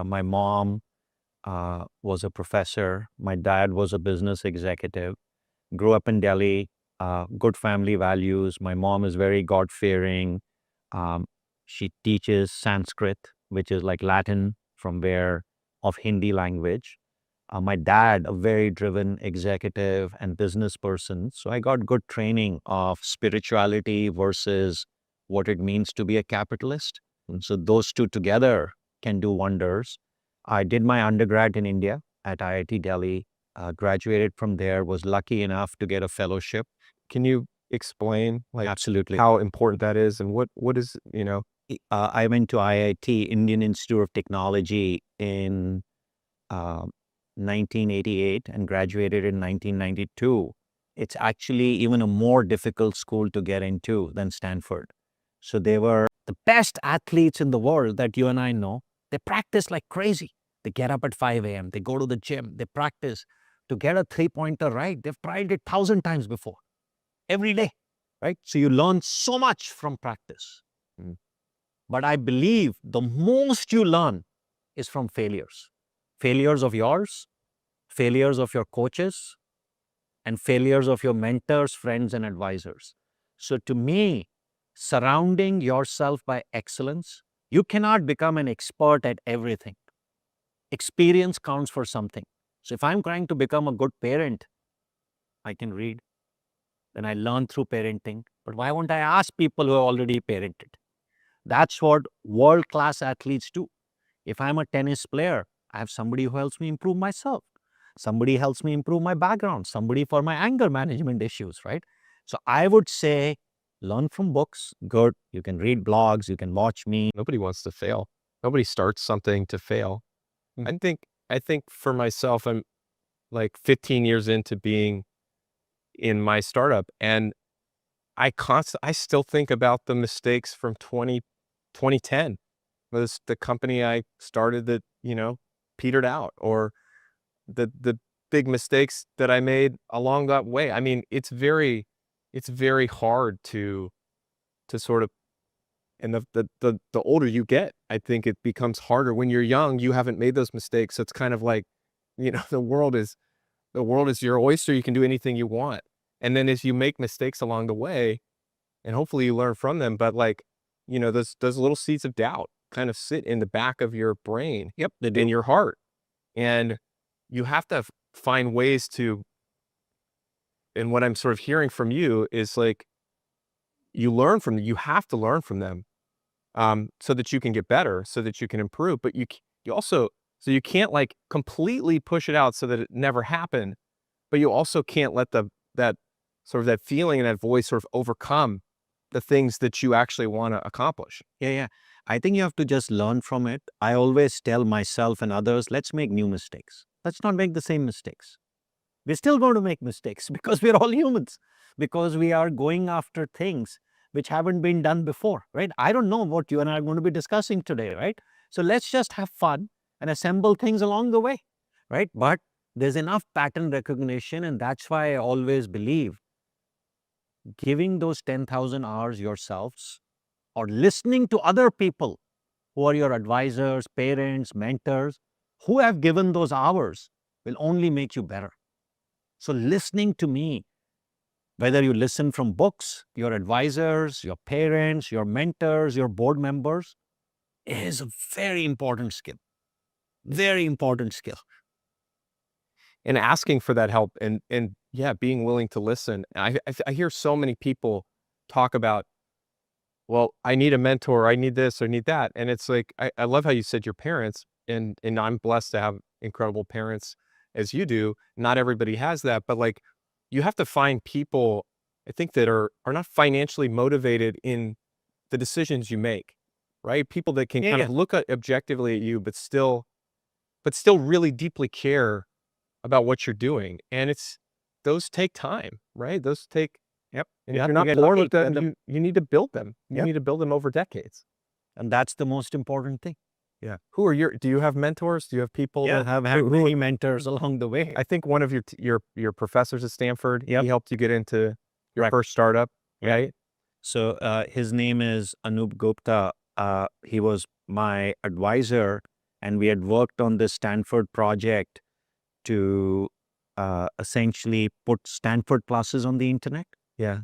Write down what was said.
My mom was a professor. My dad was a business executive. Grew up in Delhi, good family values. My mom is very God-fearing. Um, she teaches Sanskrit, which is like Latin from where of Hindi language. My dad, a very driven executive and business person. So I got good training of spirituality versus what it means to be a capitalist. And so those two together can do wonders. I did my undergrad in India at IIT Delhi, graduated from there, was lucky enough to get a fellowship. Can you explain like Absolutely. how important that is and what is, I went to IIT, Indian Institute of Technology, in uh, 1988 and graduated in 1992. It's actually even a more difficult school to get into than Stanford. So they were the best athletes in the world that you and I know. They practice like crazy. They get up at 5 a.m., they go to the gym, they practice to get a three-pointer right. They've tried it 1,000 times before, every day, right? So you learn so much from practice. Mm. But I believe the most you learn is from failures. Failures of yours, failures of your coaches, and failures of your mentors, friends, and advisors. So to me, surrounding yourself by excellence, you cannot become an expert at everything. Experience counts for something. So if I'm trying to become a good parent, I can read, then I learn through parenting. But why won't I ask people who have already parented? That's what world-class athletes do. If I'm a tennis player, I have somebody who helps me improve myself. Somebody helps me improve my background. Somebody for my anger management issues, right? So I would say learn from books. Good. You can read blogs. You can watch me. Nobody wants to fail. Nobody starts something to fail. Mm. I think for myself, I'm like 15 years into being in my startup, and I still think about the mistakes from 2010. Was the company I started that, petered out, or the big mistakes that I made along that way. I mean, it's very hard to sort of, and the older you get, I think it becomes harder. When you're young, you haven't made those mistakes. So it's kind of like, the world is your oyster. You can do anything you want. And then as you make mistakes along the way, and hopefully you learn from them, but like, those little seeds of doubt kind of sit in the back of your brain, Yep, they in do. your heart. And you have to find ways to, and what I'm sort of hearing from you is like, you have to learn from them, so that you can get better, so that you can improve. But you also, so you can't like completely push it out so that it never happened, but you also can't let that sort of that feeling and that voice sort of overcome the things that you actually want to accomplish. Yeah, yeah. I think you have to just learn from it. I always tell myself and others, let's make new mistakes. Let's not make the same mistakes. We're still going to make mistakes because we're all humans, because we are going after things which haven't been done before, right? I don't know what you and I are going to be discussing today, right? So let's just have fun and assemble things along the way, right? But there's enough pattern recognition, and that's why I always believe giving those 10,000 hours yourselves or listening to other people who are your advisors, parents, mentors, who have given those hours will only make you better. So listening to me, whether you listen from books, your advisors, your parents, your mentors, your board members, is a very important skill. Very important skill. And asking for that help, and yeah, being willing to listen. And I hear so many people talk about, well, I need a mentor, I need this, or need that. And it's like, I love how you said your parents, and I'm blessed to have incredible parents as you do. Not everybody has that, but like, you have to find people, I think, that are not financially motivated in the decisions you make, right? People that can kind Yeah. of look at objectively at you, but still really deeply care about what you're doing. And those take time, right? Those take, Yep. and You if have you're to not get born lucky. with them, you need to build them. You Yep. need to build them over decades. And that's the most important thing. Yeah. Do you have mentors? Do you have people Yeah. that, I've had many mentors along the way. I think one of your professors at Stanford, Yep. he helped you get into your Correct. first startup, Yeah. right? So his name is Anup Gupta. He was my advisor and we had worked on this Stanford project to essentially put Stanford classes on the internet. Yeah.